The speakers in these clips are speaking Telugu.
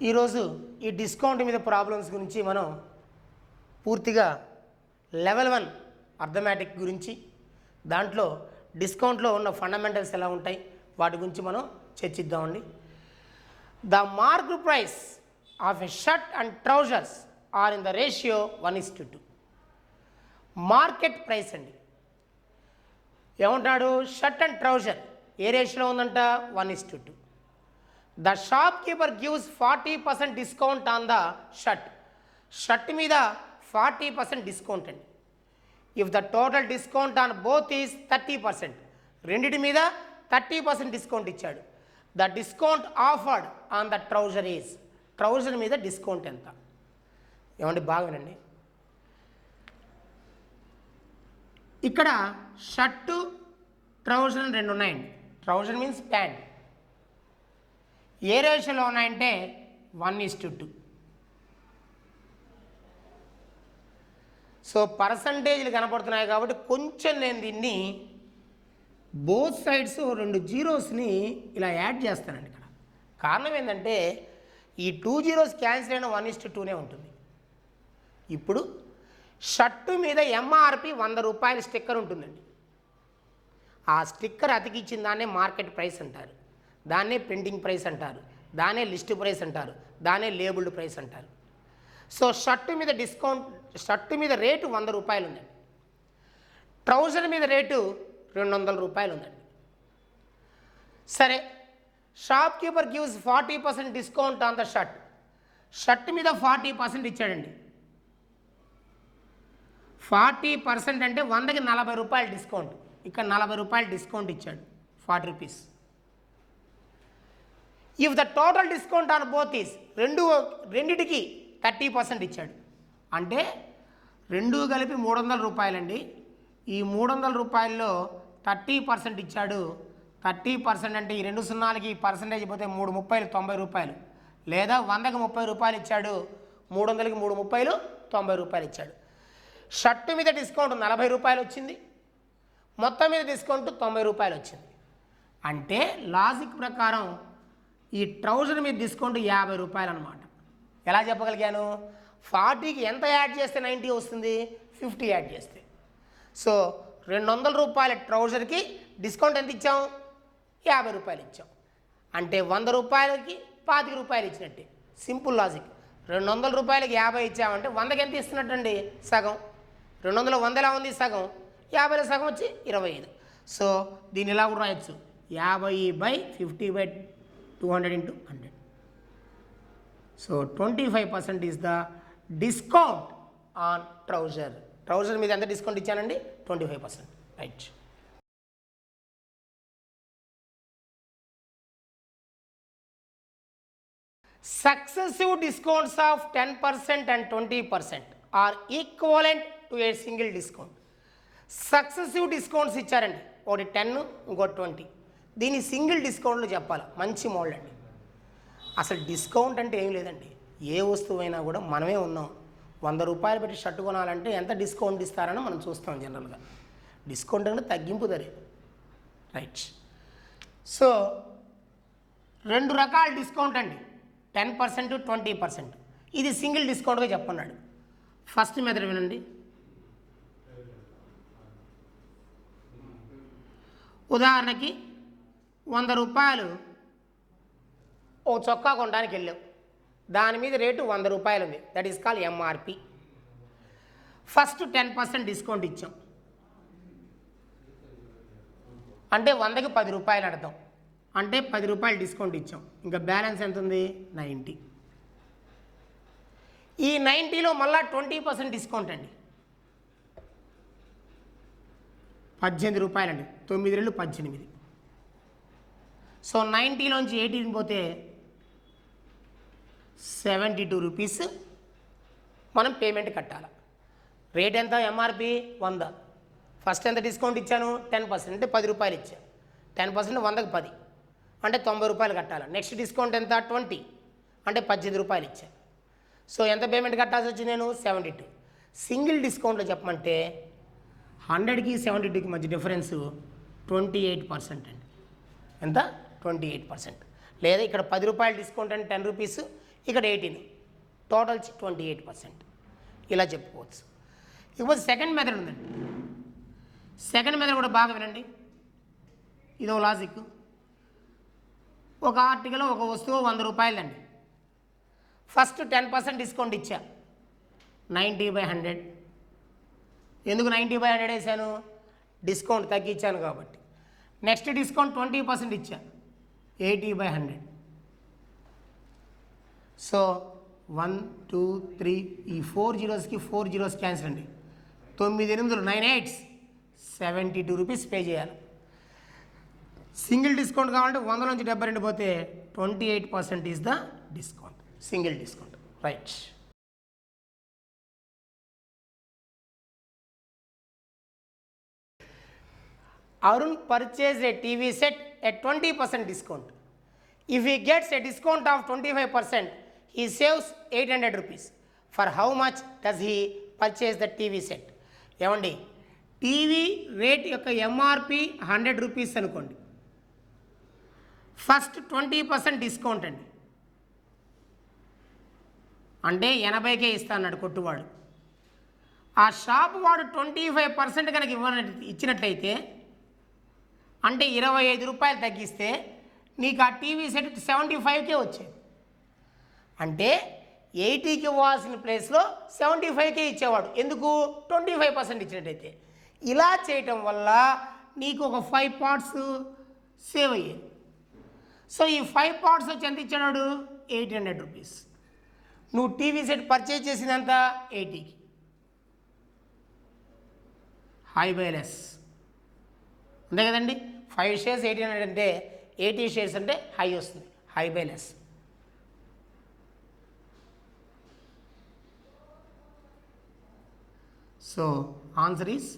ఈరోజు ఈ డిస్కౌంట్ మీద ప్రాబ్లమ్స్ గురించి మనం పూర్తిగా లెవెల్ 1 అర్థమెటిక్ గురించి దాంట్లో డిస్కౌంట్లో ఉన్న ఫండమెంటల్స్ ఎలా ఉంటాయి వాటి గురించి మనం చర్చిద్దామండి. The mark price of a shirt and trousers are in the ratio 1:2. Market price అండి. ఏమంటాడు? షర్ట్ అండ్ ట్రౌజర్ ఏ రేషియోలో ఉందంట? 1:2. The shopkeeper gives 40% discount on the shirt. Shirt మీద 40% డిస్కౌంట్ అండి. If the total discount on both is 30%, రెండిటి మీద 30% డిస్కౌంట్ ఇచ్చాడు. The discount offered on the trouser is, trouser మీద డిస్కౌంట్ ఎంత? ఏమండి బాగానండి. ఇక్కడ షర్టు ట్రౌజర్ రెండు ఉన్నాయండి. Trouser means pant. ఏ రేషియోలో ఉన్నాయంటే 1:2. సో పర్సంటేజ్లు కనపడుతున్నాయి కాబట్టి కొంచెం నేను దీన్ని బోత్ సైడ్స్ 2 జీరోస్ని ఇలా యాడ్ చేస్తానండి. ఇక్కడ కారణం ఏంటంటే ఈ 2 జీరోస్ క్యాన్సిల్ అయిన 1:2నే ఉంటుంది. ఇప్పుడు షర్టు మీద ఎంఆర్పి 100 రూపాయల స్టిక్కర్ ఉంటుందండి. ఆ స్టిక్కర్ అతికిచ్చిన దాన్నే మార్కెట్ ప్రైస్ అంటారు, దాన్నే ప్రింటింగ్ ప్రైస్ అంటారు, దాన్నే లిస్ట్ ప్రైస్ అంటారు, దాన్నే లేబుల్డ్ ప్రైస్ అంటారు. సో షర్టు మీద డిస్కౌంట్, షర్టు మీద రేటు 100 రూపాయలు ఉందండి. ట్రౌజర్ మీద రేటు 200 రూపాయలు ఉందండి. సరే, shop keeper gives 40% discount on the shirt. Shirt మీద 40% ఇచ్చాడండి. 40% అంటే 100కి 40 రూపాయలు డిస్కౌంట్. ఇక్కడ 40 రూపాయలు డిస్కౌంట్ ఇచ్చాడు, 40 rupees. If the total discount on both is, రెండిటికి 30% ఇచ్చాడు. అంటే రెండు కలిపి 300 రూపాయలండి. ఈ 300 రూపాయల్లో 30% ఇచ్చాడు. 30% అంటే ఈ 2 సున్నాలకి పర్సంటేజ్ పోతే 3 30లు 90 రూపాయలు, లేదా 100కి 30 రూపాయలు ఇచ్చాడు, 300కి 3 30లు 90 రూపాయలు ఇచ్చాడు. షర్టు మీద డిస్కౌంట్ 40 రూపాయలు వచ్చింది, మొత్తం మీద డిస్కౌంట్ 90 రూపాయలు వచ్చింది. అంటే లాజిక్ ప్రకారం ఈ ట్రౌజర్ మీద డిస్కౌంట్ 50 రూపాయలు అనమాట. ఎలా చెప్పగలిగాను? 40కి ఎంత యాడ్ చేస్తే 90 వస్తుంది? 50 యాడ్ చేస్తే. సో 200 రూపాయల ట్రౌజర్కి డిస్కౌంట్ ఎంత ఇచ్చాం? 50 రూపాయలు ఇచ్చాం. అంటే 100 రూపాయలకి 25 రూపాయలు ఇచ్చినట్టే. Simple logic. 200 రూపాయలకి 50 ఇచ్చామంటే 100కి ఎంత ఇస్తున్నట్టండి? సగం. 200లో 100 ఎలా ఉంది? సగం. 50లో సగం వచ్చి 25. సో దీన్ని ఇలా కూడా రాయొచ్చు, 50/50/200 × 100. So 25% is the discount on trouser. Trouser మీద ఎంత డిస్కౌంట్ ఇచ్చానండి? 25%. Right. Successive discounts of 10% and 20% are equivalent to a single discount. Successive discounts ఇచ్చారండి, ఒకటి 10 ఇంకోటి 20. దీన్ని సింగిల్ డిస్కౌంట్లు చెప్పాలి. మంచి మోడల్ అండి. అసలు డిస్కౌంట్ అంటే ఏం లేదండి, ఏ వస్తువైనా కూడా మనమే ఉన్నాం. 100 రూపాయలు పెట్టి షర్ట్ కొనాలంటే ఎంత డిస్కౌంట్ ఇస్తారని మనం చూస్తాం జనరల్గా. డిస్కౌంట్ అంటే తగ్గింపు ధరే. రైట్. సో 2 రకాల డిస్కౌంట్ అండి, 10%, 20%. ఇది సింగిల్ డిస్కౌంట్గా చెప్పన్నాడు. ఫస్ట్ మెథడ్ వినండి. ఉదాహరణకి 100 రూపాయలు ఓ చొక్కా కొనడానికి వెళ్ళావు, దాని మీద రేటు 100 రూపాయలు ఉంది. That is call MRP. First 10% discount ఇచ్చాం, అంటే 100కి 10 రూపాయలు అర్థం. అంటే 10 రూపాయలు డిస్కౌంట్ ఇచ్చాం. ఇంకా బ్యాలెన్స్ ఎంత ఉంది? 90. ఈ 90లో మళ్ళీ 20% డిస్కౌంట్ అండి, 18 రూపాయలండి. 9 రెళ్ళు 18. సో 90లోంచి 18 పోతే 72 రూపీస్ మనం పేమెంట్ కట్టాలి. రేట్ ఎంత? ఎంఆర్పి 100. ఫస్ట్ ఎంత డిస్కౌంట్ ఇచ్చాను? 10%, అంటే 10 రూపాయలు ఇచ్చాను. 10% 100కి 10, అంటే 90 రూపాయలు కట్టాలి. నెక్స్ట్ డిస్కౌంట్ ఎంత? 20, అంటే 18 రూపాయలు ఇచ్చాను. సో ఎంత పేమెంట్ కట్టాల్సి వచ్చింది నేను? 72. సింగిల్ డిస్కౌంట్లో చెప్పమంటే 100కి 72కి మధ్య డిఫరెన్స్ 28% అండి. ఎంత? 28%. లేదా ఇక్కడ 10 రూపాయలు డిస్కౌంట్ అంటే 10 రూపీస్, ఇక్కడ 18, టోటల్ 28%. ఇలా చెప్పుకోవచ్చు. ఇకపోతే సెకండ్ మెథడ్ ఉందండి. సెకండ్ మెథడ్ కూడా బాగా వినండి. ఇదో లాజిక్. ఒక ఆర్టికల్ ఒక వస్తువు 100 రూపాయలండి. ఫస్ట్ 10% డిస్కౌంట్ ఇచ్చా, 90/100. ఎందుకు 90/100 వేసాను? డిస్కౌంట్ తగ్గించాను కాబట్టి. నెక్స్ట్ డిస్కౌంట్ 20% ఇచ్చా, 80/100. సో 1 2 3 ఈ 4 జీరోస్కి 4 జీరోస్ క్యాన్సిల్ అండి. 9 8 9 8 72 రూపీస్ పే చేయాలి. సింగిల్ డిస్కౌంట్ కావాలంటే 100 నుంచి 72 పోతే 28% is the discount, single discount. Right. Arun purchased a TV set at 20% discount. If he gets a discount of 25%, he saves 800 rupees. For how much does he purchase the TV set? ఏమండి, టీవీ రేట్ యొక్క ఎంఆర్పి 100 రూపీస్ అనుకోండి. ఫస్ట్ 20% డిస్కౌంట్ అండి, అంటే 80కే ఇస్తా అన్నాడు కొట్టువాడు. ఆ షాప్ వాడు 25% కనుక ఇచ్చినట్లయితే, అంటే 25 రూపాయలు తగ్గిస్తే నీకు ఆ టీవీ సెట్ 75కే వచ్చేది. అంటే 80కి ఇవ్వాల్సిన ప్లేస్లో 75కే ఇచ్చేవాడు. ఎందుకు? 25% ఇచ్చినట్టయితే. ఇలా చేయటం వల్ల నీకు ఒక 5 పార్ట్స్ సేవ్ అయ్యాయి. సో ఈ 5 పార్ట్స్ వచ్చి ఎంత ఇచ్చాడు? 800 రూపీస్. నువ్వు టీవీ సెట్ పర్చేజ్ చేసినంత 80కి. హై బై లెస్ అంతే కదండి. 5 షేర్స్ 1800 అంటే 80 షేర్స్ అంటే హై వస్తుంది, హై బై less. So answer is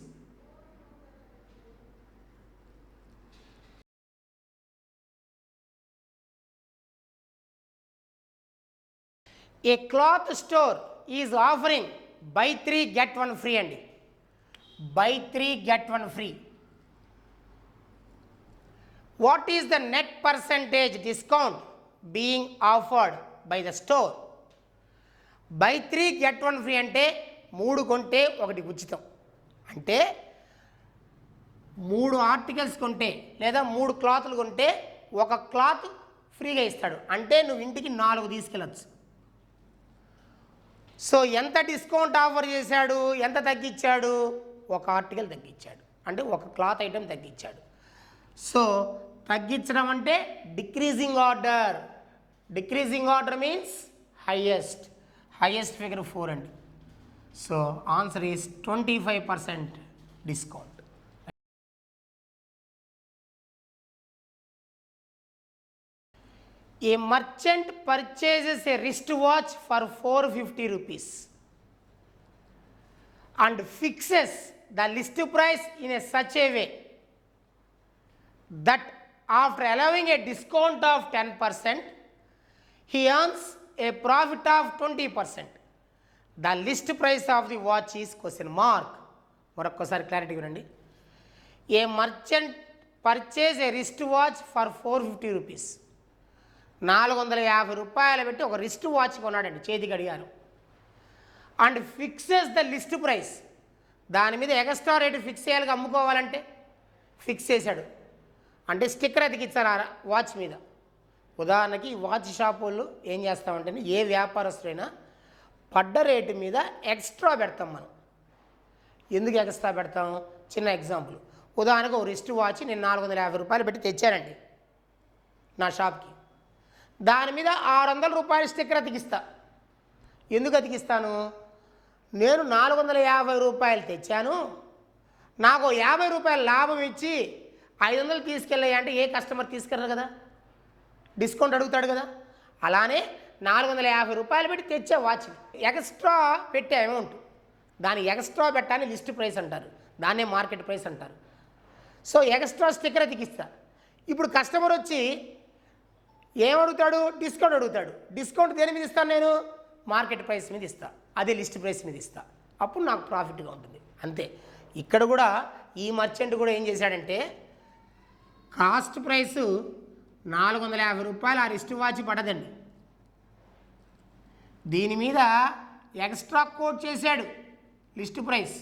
a cloth store is offering buy 3 get 1 free అండి. buy 3 get 1 free. What is the net percentage discount being offered by the store? buy 3 get 1 free అంటే 3 కొంటే 1 ఉచితం. అంటే 3 ఆర్టికల్స్ కొంటే లేదా 3 క్లాతులు కొంటే 1 క్లాత్ ఫ్రీగా ఇస్తాడు. అంటే నువ్వు ఇంటికి 4 తీసుకెళ్ళచ్చు. సో ఎంత డిస్కౌంట్ ఆఫర్ చేశాడు? ఎంత తగ్గించాడు? 1 ఆర్టికల్ తగ్గించాడు, అంటే 1 క్లాత్ ఐటెం తగ్గించాడు. సో తగ్గించడం అంటే decreasing order. Decreasing order means highest figure 4 అండి. So answer is 25% discount. A merchant purchases a wristwatch for 450 rupees and fixes the list price in such a way that after allowing a discount of 10%, he earns a profit of 20%. The list price of the watch is question mark. మరొక్కసారి క్లారిటీ వినండి. ఏ merchant purchase A wrist watch for 450 rupees. 450 రూపాయలు పెట్టి ఒక రిస్ట్ వాచ్ కొన్నాడండి, చేతి గడియారం. And fixes the list price. దాని మీద ఎక్స్ట్రా రేటు ఫిక్స్ చేయాలిగా, అమ్ముకోవాలంటే ఫిక్స్ చేశాడు. అంటే స్టిక్కర్ అతికిచ్చారు ఆ వాచ్ మీద. ఉదాహరణకి వాచ్ షాప్ వాళ్ళు ఏం చేస్తామంటే, ఏ వ్యాపారస్తులైనా పడ్డ రేటు మీద ఎక్స్ట్రా పెడతాం మనం. ఎందుకు ఎక్స్ట్రా పెడతాం? చిన్న ఎగ్జాంపుల్. ఉదాహరణకు ఒక రిస్ట్ వాచ్ నేను 450 రూపాయలు పెట్టి తెచ్చానండి నా షాప్కి. దాని మీద 600 రూపాయలు స్టిక్కర్ అతికిస్తా. ఎందుకు అతికిస్తాను? నేను 450 రూపాయలు తెచ్చాను, నాకు 50 రూపాయలు లాభం ఇచ్చి 500 తీసుకెళ్ళాయి అంటే ఏ కస్టమర్ తీసుకెళ్ళరు కదా, డిస్కౌంట్ అడుగుతాడు కదా. అలానే 450 రూపాయలు పెట్టి తెచ్చే వాచ్ ఎక్స్ట్రా పెట్టే అమౌంట్, దాని ఎక్స్ట్రా పెట్టాలని లిస్ట్ ప్రైస్ అంటారు, దాన్నే మార్కెట్ ప్రైస్ అంటారు. సో ఎక్స్ట్రా స్టిక్కర్ అతికిస్తా. ఇప్పుడు కస్టమర్ వచ్చి ఏమడుగుతాడు? డిస్కౌంట్ అడుగుతాడు. డిస్కౌంట్ దేని మీద ఇస్తాను నేను? మార్కెట్ ప్రైస్ మీద ఇస్తా, అదే లిస్ట్ ప్రైస్ మీద ఇస్తా. అప్పుడు నాకు ప్రాఫిట్గా ఉంటుంది. అంతే. ఇక్కడ కూడా ఈ మర్చెంట్ కూడా ఏం చేశాడంటే, కాస్ట్ ప్రైస్ 450 రూపాయలు ఆ రిస్ట్ వాచ్ పడదండి. దీని మీద ఎక్స్ట్రా కోట్ చేశాడు లిస్ట్ ప్రైస్,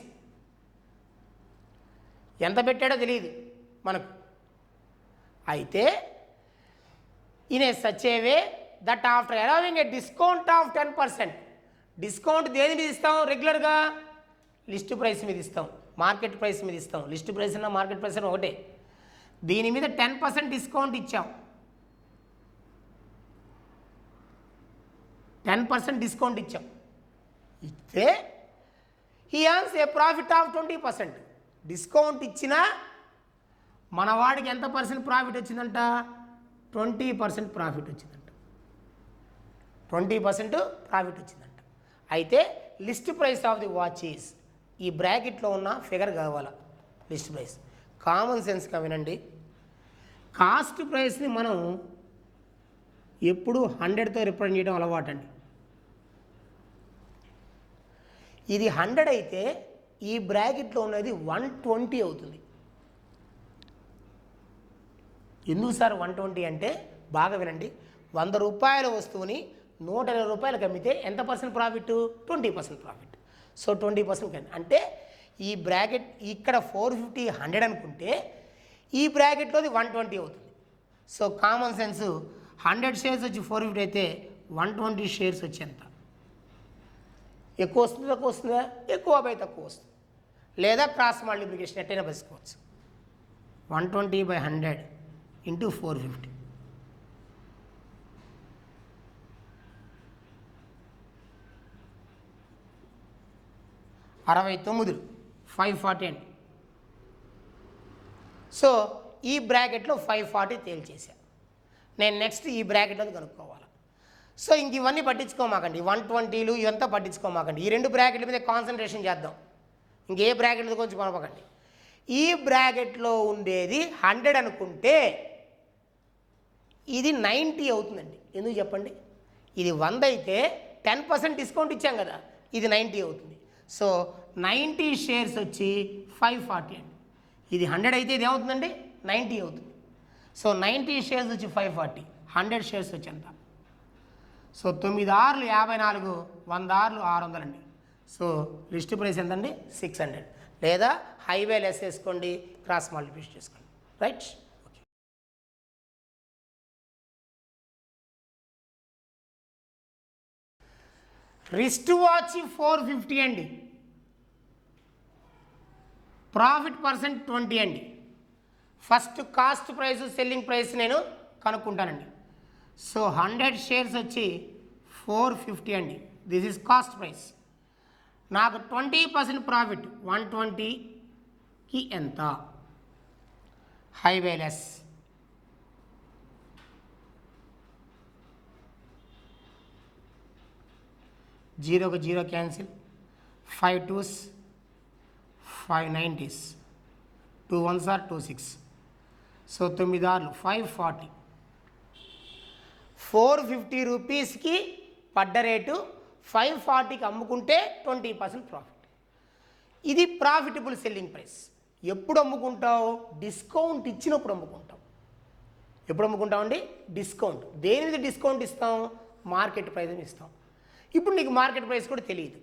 ఎంత పెట్టాడో తెలియదు మనకు. అయితే in a such a way that after allowing A discount of 10%, discount దేని మీద ఇస్తాం? రెగ్యులర్గా లిస్ట్ ప్రైస్ మీద ఇస్తాం, మార్కెట్ ప్రైస్ మీద ఇస్తాం. లిస్ట్ ప్రైస్ అన్న మార్కెట్ ప్రైస్ అన్న ఒకటే. దీని మీద 10% డిస్కౌంట్ ఇచ్చాం, 10% డిస్కౌంట్ ఇచ్చాం. ఇస్తే he earns A profit of 20%. Discount ఇచ్చినా మన వాడికి ఎంత పర్సెంట్ ప్రాఫిట్ వచ్చిందంట? 20% ప్రాఫిట్ వచ్చిందంట, 20% ప్రాఫిట్ వచ్చిందంట. అయితే list price of the watch is, ఈ బ్రాకెట్లో ఉన్న ఫిగర్ కావాలా లిస్ట్ ప్రైస్. కామన్ సెన్స్గా వినండి, కాస్ట్ ప్రైస్ని మనం ఎప్పుడు 100తో రిప్రజెంట్ చేయడం అలవాటు అండి. ఇది 100 అయితే ఈ బ్రాకెట్లో ఉన్నది 120 అవుతుంది. ఎందుకు సార్ 120 అంటే? బాగా వినండి, 100 రూపాయల వస్తువుని 120 రూపాయలకు అమ్మితే ఎంత పర్సెంట్ ప్రాఫిట్? 20% ప్రాఫిట్. సో 20% అంటే ఈ బ్రాకెట్ ఇక్కడ 450 100 అనుకుంటే ఈ బ్రాకెట్లోది 120 అవుతుంది. సో కామన్ సెన్స్ 100 షేర్స్ వచ్చి 450 అయితే 120 షేర్స్ వచ్చి ఎంత? ఎక్కువ వస్తుంది తక్కువ వస్తుందా? ఎక్కువ బై తక్కువ వస్తుంది. లేదా క్రాస్ మల్టిప్లికేషన్ ఎట్టైనా బసుకోవచ్చు. 120/100 ఇంటూ 450. 69 540 అండి. సో ఈ బ్రాకెట్లో 540 తేల్చేసా. నేను నెక్స్ట్ ఈ బ్రాకెట్లో కనుక్కోవాలి. సో ఇంక ఇవన్నీ పట్టించుకోమాకండి, 120లు ఇవంతా పట్టించుకోమాకండి. ఈ రెండు బ్రాకెట్ల మీద కాన్సన్ట్రేషన్ చేద్దాం, ఇంకే బ్రాకెట్ల కొంచెం కొనపకండి. ఈ బ్రాకెట్లో ఉండేది 100 అనుకుంటే ఇది 90 అవుతుందండి. ఎందుకు చెప్పండి? ఇది 100 అయితే 10% డిస్కౌంట్ ఇచ్చాం కదా, ఇది 90 అవుతుంది. సో 90 షేర్స్ వచ్చి 540 అండి. ఇది 100 అయితే ఇది ఏమవుతుందండి? 90 అవుతుంది. సో 90 షేర్స్ వచ్చి 540, 100 షేర్స్ వచ్చి ఎంత? సో 9 6 54, 100 600 అండి. సో లిస్ట్ ప్రైస్ ఎంతండి? 600. లేదా హైవే లెస్ వేసుకోండి, క్రాస్ మల్టిప్లికేషన్ చేసుకోండి. రైట్? ఓకే. రిస్ట్ వాచ్ 450 అండి. ప్రాఫిట్ పర్సెంట్ 20 అండి. First cost price selling price నేను కనుక్కుంటానండి. సో 100 షేర్స్ వచ్చి 450 అండి. This is cost price. నాకు 20% ప్రాఫిట్ 120కి ఎంత? హైవే లెస్. జీరోకి zero cancel, 5 2s 5 90s, 2 1s are 2 6. So 9 6 540. 450 రూపీస్కి పడ్డ రేటు 540కి అమ్ముకుంటే 20% ప్రాఫిట్. ఇది ప్రాఫిటబుల్ సెల్లింగ్ ప్రైస్. ఎప్పుడు అమ్ముకుంటావు? డిస్కౌంట్ ఇచ్చినప్పుడు అమ్ముకుంటాం. ఎప్పుడు అమ్ముకుంటామండి? డిస్కౌంట్. దేని మీద డిస్కౌంట్ ఇస్తాం? మార్కెట్ ప్రైస్ ఇస్తాం. ఇప్పుడు నీకు మార్కెట్ ప్రైస్ కూడా తెలియదు,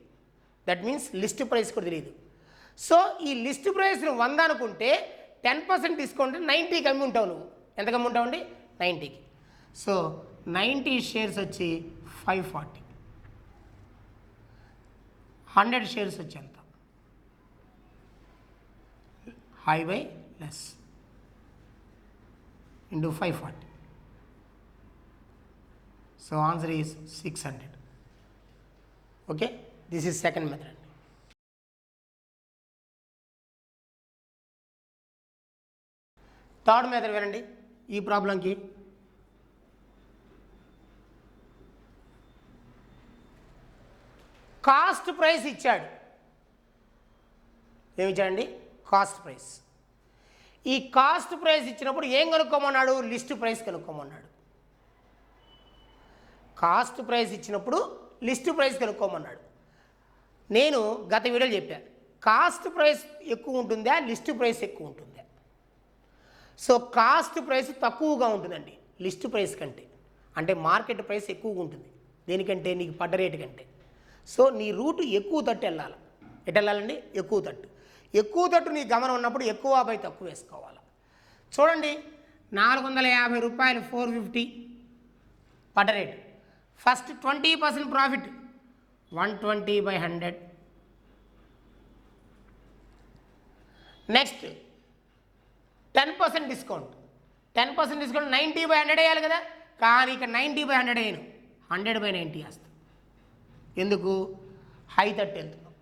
దట్ మీన్స్ లిస్ట్ ప్రైస్ కూడా తెలియదు. సో ఈ లిస్ట్ ప్రైస్ను 100 అనుకుంటే 10% డిస్కౌంట్ 90కి అమ్మి ఉంటావు. నువ్వు ఎంతకు అమ్మి ఉంటావండి? 90కి. సో 90 షేర్స్ వచ్చి 540, 100 షేర్స్ వచ్చి ఎంత? హై బై లెస్ into 540. So answer is 600. Okay, this is second method. Third method వినండి. ఈ ప్రాబ్లంకి కాస్ట్ ప్రైస్ ఇచ్చాడు. ఏమి ఇచ్చాడండి? Cost price. ఈ కాస్ట్ ప్రైస్ ఇచ్చినప్పుడు ఏం కనుక్కోమన్నాడు? లిస్ట్ ప్రైస్ కనుక్కోమన్నాడు. కాస్ట్ ప్రైస్ ఇచ్చినప్పుడు లిస్ట్ ప్రైస్ కనుక్కోమన్నాడు. నేను గత వీడియోలో చెప్పాను, కాస్ట్ ప్రైస్ ఎక్కువ ఉంటుందా, లిస్ట్ ప్రైస్ ఎక్కువ ఉంటుందా? సో కాస్ట్ ప్రైస్ తక్కువగా ఉంటుందండి లిస్ట్ ప్రైస్ కంటే, అంటే మార్కెట్ ప్రైస్ ఎక్కువగా ఉంటుంది. దేనికంటే నీకు పడ్డ రేటు కంటే. సో నీ రూటు ఎక్కువ తట్టు వెళ్ళాలి. ఎటు వెళ్ళాలండి? ఎక్కువ తట్టు. ఎక్కువ తట్టు నీ గమనం ఉన్నప్పుడు ఎక్కువ బై తక్కువ వేసుకోవాలి. చూడండి, 450 రూపాయలు 450 పడ్డ rate. First 20% profit 120/100. Next 10% discount. 10% discount 90/100 వేయాలి కదా, కానీ ఇక 90/100 వేయను, 100/90 వేస్తాను. ఎందుకు? హై తట్టు వెళ్తున్నాం.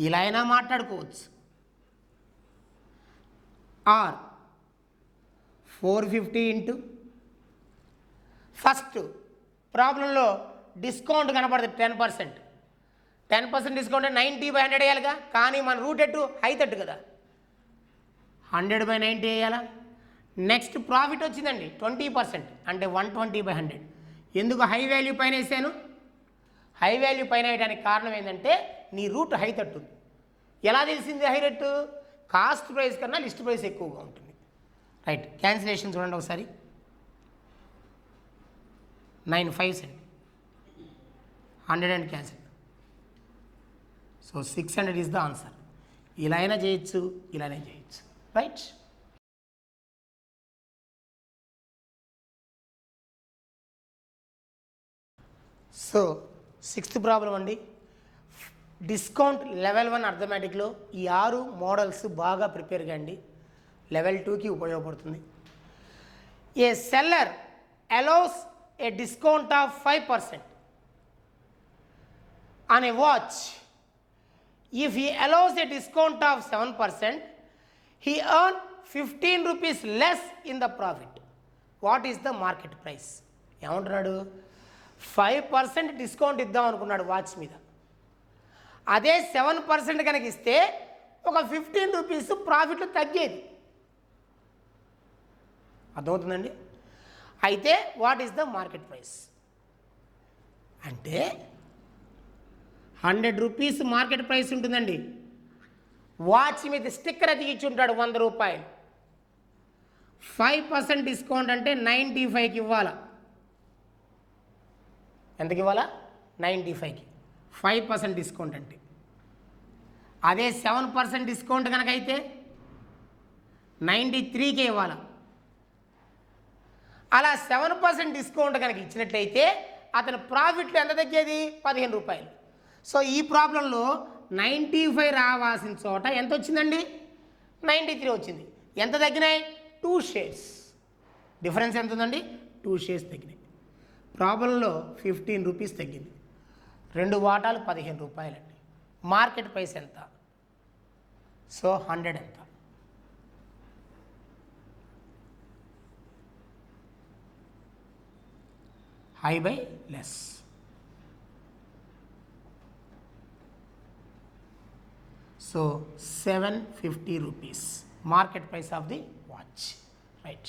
ఇలా అయినా మాట్లాడుకోవచ్చు. ఆర్ 450 ఇంటూ ఫస్ట్ ప్రాబ్లంలో డిస్కౌంట్ కనపడుతుంది 10%. 10% డిస్కౌంట్ 90/100 వేయాలిగా, కానీ మన రూట్ ఎట్టు హై తట్టు కదా, 100/90 వేయాలా. నెక్స్ట్ ప్రాఫిట్ వచ్చిందండి 20%, అంటే 120/100. ఎందుకు హై వాల్యూ పైన వేసాను? హై వాల్యూ పైన వేయడానికి కారణం ఏంటంటే నీ రూట్ హై తట్టుంది. ఎలా తెలిసింది హై రేటు? కాస్ట్ ప్రైస్ కన్నా లిస్ట్ ప్రైస్ ఎక్కువగా ఉంటుంది. రైట్, క్యాన్సిలేషన్ చూడండి ఒకసారి. 95 cent, 100 and cancel. So 600 is the answer. ఇలా అయినా చేయొచ్చు, ఇలానే చేయొచ్చు. రైట్. సో 6th ప్రాబ్లం అండి. డిస్కౌంట్ లెవెల్ 1 అర్థమెటిక్లో ఈ 6 మోడల్స్ బాగా ప్రిపేర్ కండి, లెవెల్ 2కి ఉపయోగపడుతుంది. A seller allows a discount of 5% on a watch. If he allows a discount of 7%, he earns 15 rupees less in the profit. What is the market price? ఏమంటున్నాడు? 5% డిస్కౌంట్ ఇద్దాం అనుకున్నాడు వాచ్ మీద. అదే 7% కనుక ఇస్తే ఒక 15 రూపీస్ ప్రాఫిట్లు తగ్గేది. అర్థమవుతుందండి? అయితే what is the market price అంటే 100 రూపీస్ మార్కెట్ ప్రైస్ ఉంటుందండి. వాచ్ మీద స్టిక్కర్ అతికిచ్చి ఉంటాడు 100 రూపాయలు. 5% డిస్కౌంట్ అంటే 95కి ఇవ్వాలా. ఎంతకి ఇవ్వాలా? 95కి. 5% డిస్కౌంట్ అంటే. అదే 7% డిస్కౌంట్ కనుక అయితే 93కే ఇవ్వాలా. అలా 7% డిస్కౌంట్ కనుక ఇచ్చినట్లయితే అతని ప్రాఫిట్లు ఎంత తగ్గేది? 15 రూపాయలు. సో ఈ ప్రాబ్లంలో 95 రావాల్సిన చోట ఎంత వచ్చిందండి? 93 వచ్చింది. ఎంత తగ్గినాయి? 2 షేర్స్. డిఫరెన్స్ ఎంత ఉందండి? 2 షేర్స్ తగ్గినాయి. ప్రాబ్లంలో 15 రూపీస్ తగ్గింది. 2 వాటాలు 15 రూపాయలండి. మార్కెట్ ప్రైస్ ఎంత? సో 100 ఎంత? హై బై less. So 750 rupees market price of the watch, right?